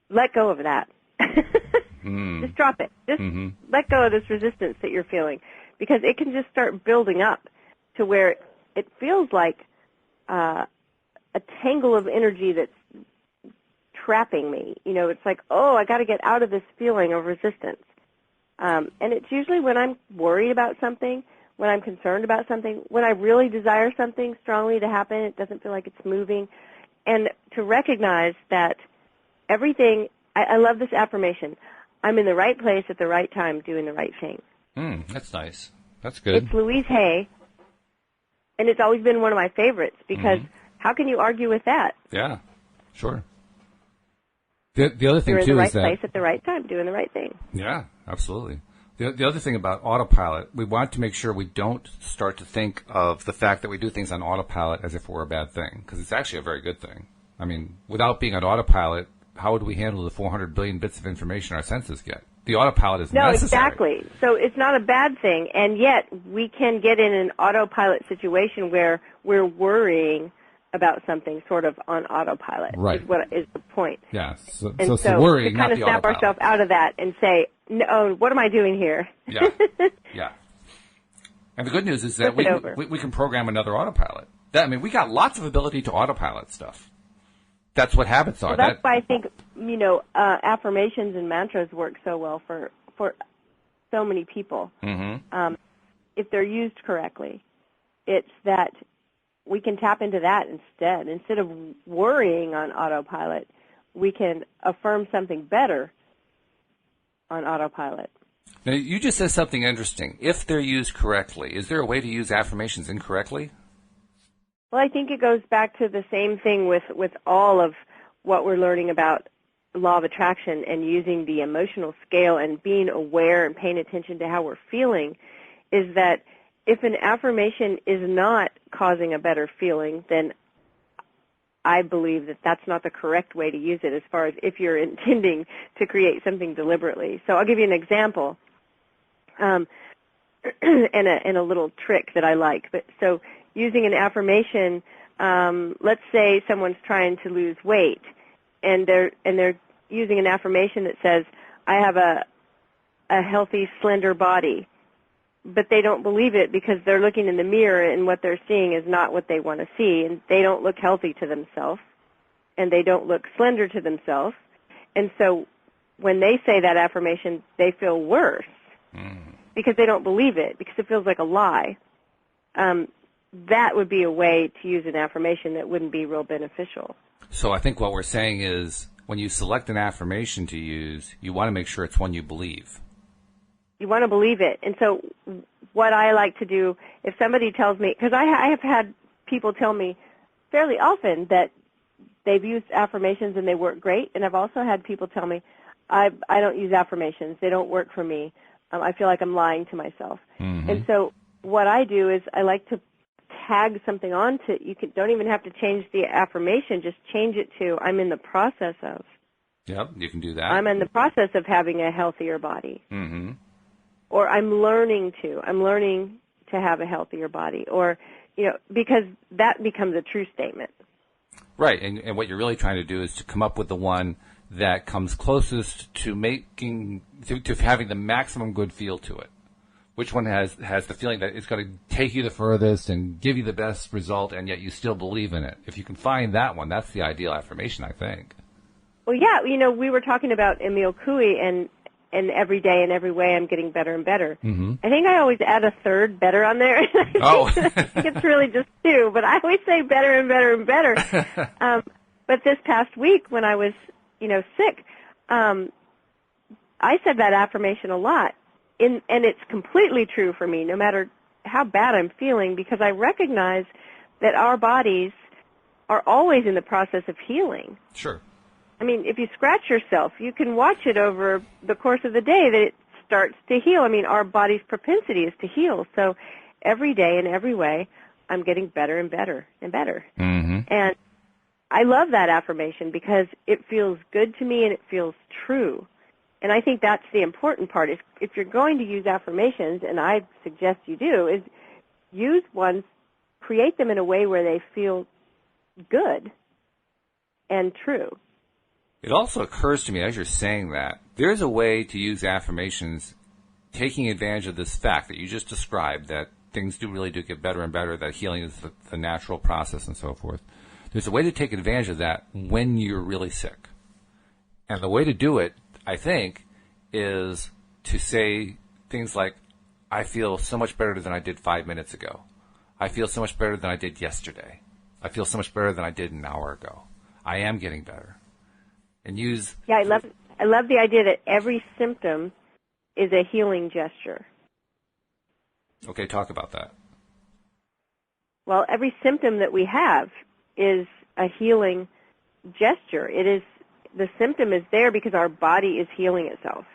let go of that. Just drop it. Just let go of this resistance that you're feeling, because it can just start building up to where it feels like a tangle of energy that's trapping me. You know, it's like, oh, I got to get out of this feeling of resistance. And it's usually when I'm worried about something, when I'm concerned about something, when I really desire something strongly to happen, it doesn't feel like it's moving. And to recognize that everything, I love this affirmation, I'm in the right place at the right time doing the right thing. That's nice. That's good. It's Louise Hay, and it's always been one of my favorites because how can you argue with that? Yeah, sure. The other thing, You're in too, the right is that... place at the right time doing the right thing. Yeah, absolutely. The other thing about autopilot, we want to make sure we don't start to think of the fact that we do things on autopilot as if we're a bad thing, because it's actually a very good thing. I mean, without being on autopilot, how would we handle the 400 billion bits of information our senses get? The autopilot is necessary. No, exactly. So it's not a bad thing, and yet we can get in an autopilot situation where we're worrying about something sort of on autopilot. Right. Is what is the point. Yeah. So to worrying, kind not of the snap autopilot. ourselves out of that and say, no, what am I doing here? Yeah. Yeah. And the good news is that we can program another autopilot. We got lots of ability to autopilot stuff. That's what habits are. Well, that's why I think, affirmations and mantras work so well for so many people. If they're used correctly, it's that we can tap into that instead. Instead of worrying on autopilot, we can affirm something better on autopilot. Now, you just said something interesting. If they're used correctly, is there a way to use affirmations incorrectly? Well, I think it goes back to the same thing with all of what we're learning about law of attraction and using the emotional scale and being aware and paying attention to how we're feeling, is that if an affirmation is not causing a better feeling, then I believe that that's not the correct way to use it as far as if you're intending to create something deliberately. So I'll give you an example and a little trick that I like. So using an affirmation, let's say someone's trying to lose weight, and they're using an affirmation that says, I have a healthy, slender body. But they don't believe it because they're looking in the mirror and what they're seeing is not what they want to see, and they don't look healthy to themselves, and they don't look slender to themselves. And so when they say that affirmation, they feel worse because they don't believe it, because it feels like a lie. That would be a way to use an affirmation that wouldn't be real beneficial. So I think what we're saying is when you select an affirmation to use, you want to make sure it's one you believe. You want to believe it. And so what I like to do, if somebody tells me, because I have had people tell me fairly often that they've used affirmations and they work great, and I've also had people tell me, I don't use affirmations. They don't work for me. I feel like I'm lying to myself. And so what I do is I like to tag something on to, don't even have to change the affirmation, just change it to, I'm in the process of. Yep, you can do that. I'm in the process of having a healthier body. Or I'm learning to have a healthier body, or, because that becomes a true statement. Right, and what you're really trying to do is to come up with the one that comes closest to to having the maximum good feel to it. Which one has the feeling that it's going to take you the furthest and give you the best result, and yet you still believe in it. If you can find that one, that's the ideal affirmation, I think. Well, yeah, we were talking about Emil Coué and every day and every way I'm getting better and better. I think I always add a third better on there. I think it's really just two, but I always say better and better and better. But this past week when I was, sick, I said that affirmation a lot. And it's completely true for me, no matter how bad I'm feeling, because I recognize that our bodies are always in the process of healing. Sure. I mean, if you scratch yourself, you can watch it over the course of the day that it starts to heal. I mean, our body's propensity is to heal. So every day in every way, I'm getting better and better and better. And I love that affirmation because it feels good to me and it feels true. And I think that's the important part. If you're going to use affirmations, and I suggest you do, is use ones, create them in a way where they feel good and true. It also occurs to me as you're saying that, there's a way to use affirmations taking advantage of this fact that you just described, that things really do get better and better, that healing is the natural process and so forth. There's a way to take advantage of that when you're really sick. And the way to do it, I think, is to say things like, I feel so much better than I did 5 minutes ago. I feel so much better than I did yesterday. I feel so much better than I did an hour ago. I am getting better. And use... Yeah, I love the idea that every symptom is a healing gesture. Okay, talk about that. Well, every symptom that we have is a healing gesture. The symptom is there because our body is healing itself.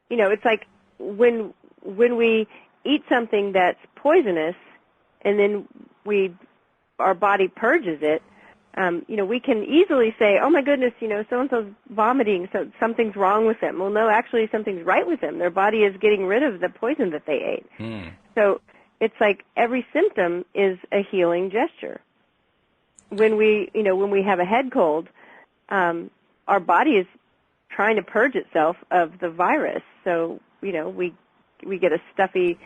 You know, it's like when we eat something that's poisonous and then our body purges it, we can easily say, oh my goodness, so-and-so's vomiting, so something's wrong with them. Well, no, actually something's right with them. Their body is getting rid of the poison that they ate. So it's like every symptom is a healing gesture. When we have a head cold, our body is trying to purge itself of the virus. So, we get a stuffy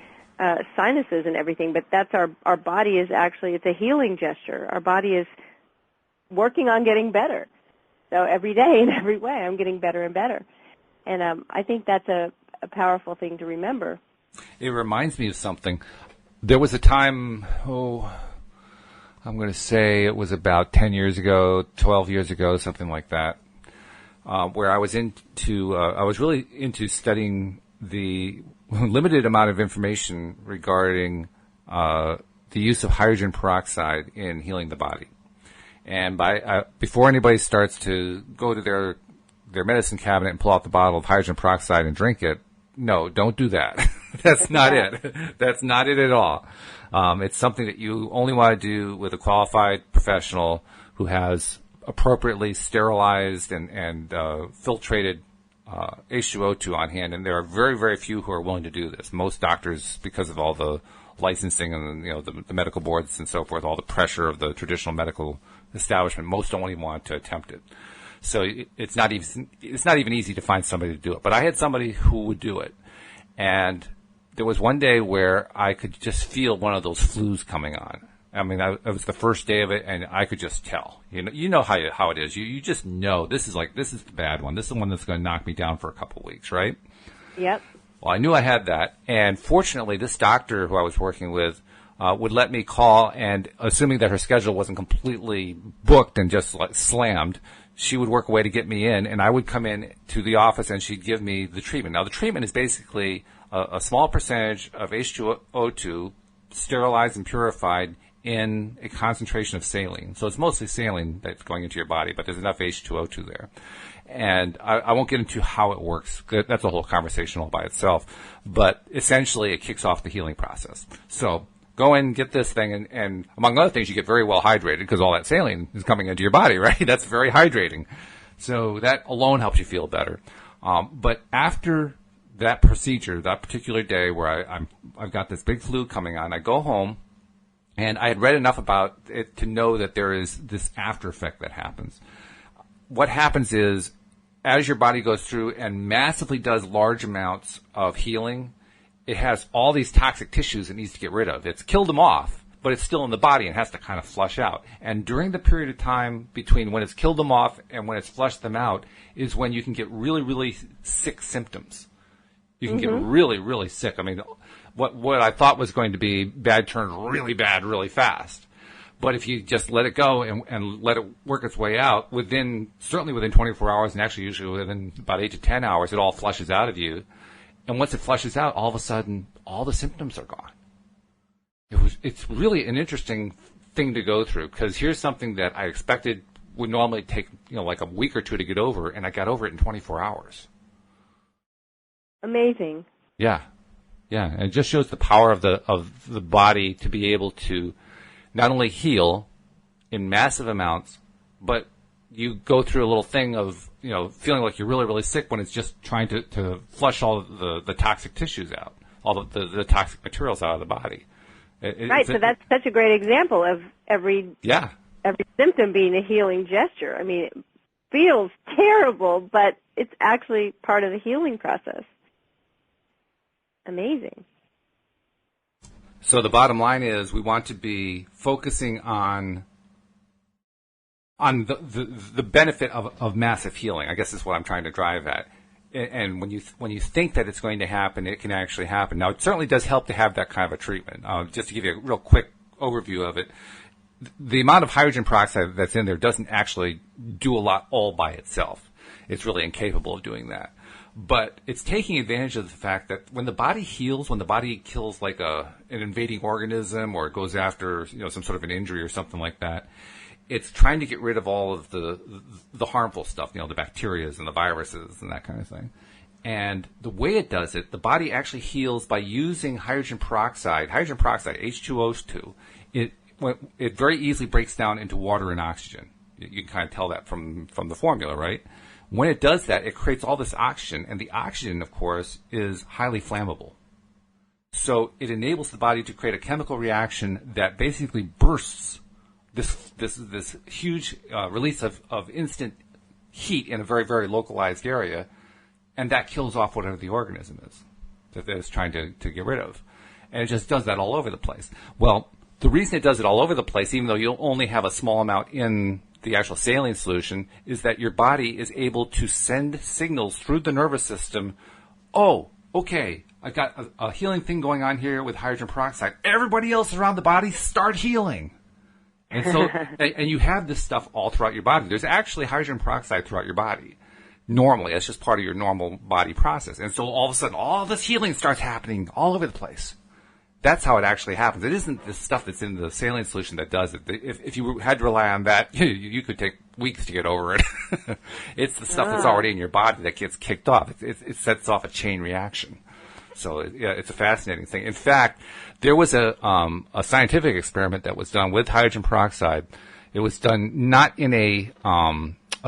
sinuses and everything, but that's our body is actually, it's a healing gesture. Our body is working on getting better. So every day in every way, I'm getting better and better. And I think that's a powerful thing to remember. It reminds me of something. There was a time, I'm going to say it was about 10 years ago, 12 years ago, something like that, where I was really into studying the limited amount of information regarding the use of hydrogen peroxide in healing the body. And before anybody starts to go to their medicine cabinet and pull out the bottle of hydrogen peroxide and drink it, no, don't do that. That's not it. That's not it at all. It's something that you only want to do with a qualified professional who has appropriately sterilized and filtrated H2O2 on hand. And there are very, very few who are willing to do this. Most doctors, because of all the licensing and the medical boards and so forth, all the pressure of the traditional medical establishment, most don't even want to attempt it. So it's not even easy to find somebody to do it. But I had somebody who would do it, and there was one day where I could just feel one of those flus coming on. I mean, it was the first day of it, and I could just tell. You know how it is. You just know this is the bad one. This is the one that's going to knock me down for a couple of weeks, right? Yep. Well, I knew I had that, and fortunately, this doctor who I was working with would let me call, and assuming that her schedule wasn't completely booked and just slammed, she would work a way to get me in, and I would come in to the office, and she'd give me the treatment. Now, the treatment is basically a small percentage of H2O2 sterilized and purified in a concentration of saline. So it's mostly saline that's going into your body, but there's enough H2O2 there. And I won't get into how it works. That's a whole conversation all by itself. But essentially, it kicks off the healing process. So go in, get this thing, and among other things, you get very well hydrated because all that saline is coming into your body, right? That's very hydrating. So that alone helps you feel better. But after that procedure, that particular day where I've got this big flu coming on, I go home, and I had read enough about it to know that there is this after effect that happens. What happens is, as your body goes through and massively does large amounts of healing, it has all these toxic tissues it needs to get rid of. It's killed them off, but it's still in the body and has to kind of flush out. And during the period of time between when it's killed them off and when it's flushed them out is when you can get really, really sick symptoms. You can get really, really sick. I mean, what I thought was going to be bad turns really bad really fast. But if you just let it go and let it work its way out, certainly within 24 hours, and actually usually within about 8 to 10 hours, it all flushes out of you. And once it flushes out, all of a sudden, all the symptoms are gone. It's really an interesting thing to go through, because here's something that I expected would normally take, like a week or two to get over, and I got over it in 24 hours. Amazing. Yeah. And it just shows the power of the body to be able to not only heal in massive amounts, but you go through a little thing of, feeling like you're really, really sick when it's just trying to flush all the toxic tissues out, all the toxic materials out of the body. Right, so that's such a great example of every symptom being a healing gesture. I mean, it feels terrible, but it's actually part of the healing process. Amazing. So the bottom line is we want to be focusing on the benefit of massive healing. I guess is what I'm trying to drive at. And when you think that it's going to happen, it can actually happen. Now, it certainly does help to have that kind of a treatment. Just to give you a real quick overview of it, the amount of hydrogen peroxide that's in there doesn't actually do a lot all by itself. It's really incapable of doing that. But it's taking advantage of the fact that when the body heals, when the body kills like an invading organism or it goes after some sort of an injury or something like that, it's trying to get rid of all of the harmful stuff, the bacterias and the viruses and that kind of thing. And the way it does it, the body actually heals by using hydrogen peroxide, H2O2. It very easily breaks down into water and oxygen. You can kind of tell that from the formula, right? When it does that, it creates all this oxygen, and the oxygen, of course, is highly flammable. So it enables the body to create a chemical reaction that basically bursts this huge release of instant heat in a very, very localized area, and that kills off whatever the organism is that it's trying to get rid of. And it just does that all over the place. Well, the reason it does it all over the place, even though you'll only have a small amount in the actual saline solution, is that your body is able to send signals through the nervous system. Oh, okay, I've got a healing thing going on here with hydrogen peroxide. Everybody else around the body start healing. And so, and you have this stuff all throughout your body. There's actually hydrogen peroxide throughout your body. Normally, it's just part of your normal body process. And so all of a sudden, all this healing starts happening all over the place. That's how it actually happens. It isn't the stuff that's in the saline solution that does it. If you had to rely on that, you could take weeks to get over it. It's the stuff that's already in your body that gets kicked off. It sets off a chain reaction. So it's a fascinating thing. In fact, there was a scientific experiment that was done with hydrogen peroxide. It was done not in a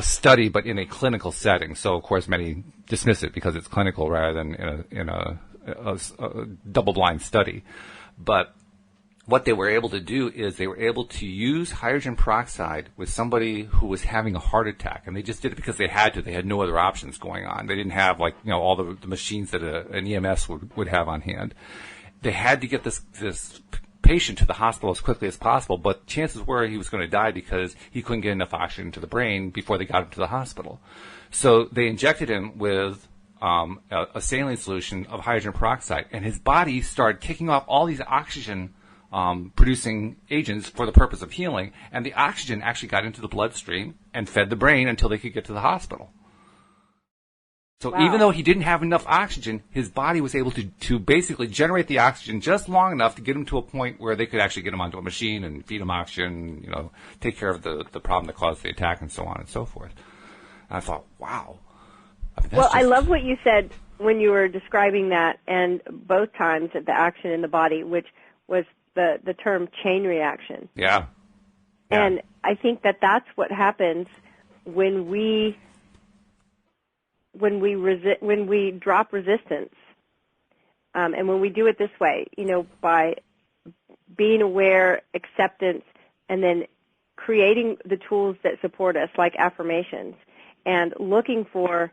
study, but in a clinical setting. So of course, many dismiss it because it's clinical rather than in a double-blind study. But what they were able to do is they were able to use hydrogen peroxide with somebody who was having a heart attack, and they just did it because they had to. They had no other options going on. They didn't have all the machines that an EMS would have on hand. They had to get this patient to the hospital as quickly as possible, but chances were he was going to die because he couldn't get enough oxygen to the brain before they got him to the hospital. So they injected him with a saline solution of hydrogen peroxide, and his body started kicking off all these oxygen producing agents for the purpose of healing, and the oxygen actually got into the bloodstream and fed the brain until they could get to the hospital. So Even though he didn't have enough oxygen, his body was able to basically generate the oxygen just long enough to get him to a point where they could actually get him onto a machine and feed him oxygen, take care of the problem that caused the attack and so on and so forth. And I thought, wow. I love what you said when you were describing that, and both times at the action in the body, which was the term chain reaction. Yeah. And I think that's what happens when we drop resistance, and when we do it this way, by being aware, acceptance, and then creating the tools that support us, like affirmations, and looking for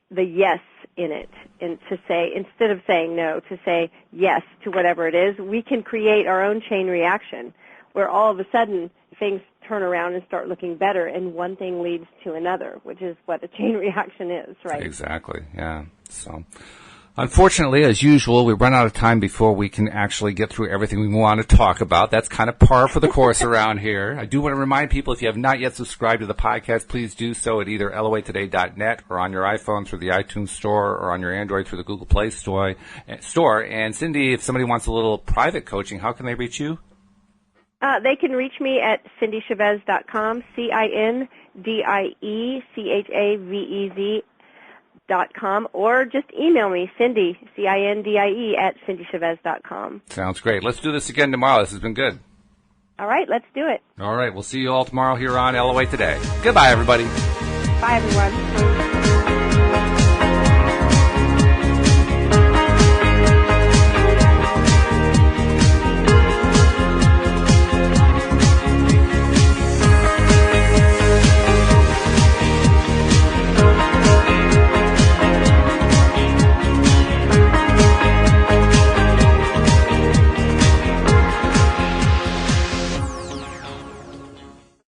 the yes in it, and to say, instead of saying no, to say yes to whatever it is, we can create our own chain reaction where all of a sudden things turn around and start looking better, and one thing leads to another, which is what a chain reaction is, right? Exactly, yeah. So, unfortunately, as usual, we run out of time before we can actually get through everything we want to talk about. That's kind of par for the course around here. I do want to remind people, if you have not yet subscribed to the podcast, please do so at either loatoday.net or on your iPhone through the iTunes Store or on your Android through the Google Play Store. And Cindy, if somebody wants a little private coaching, how can they reach you? They can reach me at cindiechavez.com, CINDIECHAVEZ.com, or just email me, Cindy, CINDIE, at cindiechavez.com. Sounds great. Let's do this again tomorrow. This has been good. All right, let's do it. All right, we'll see you all tomorrow here on LOA Today. Goodbye, everybody. Bye, everyone.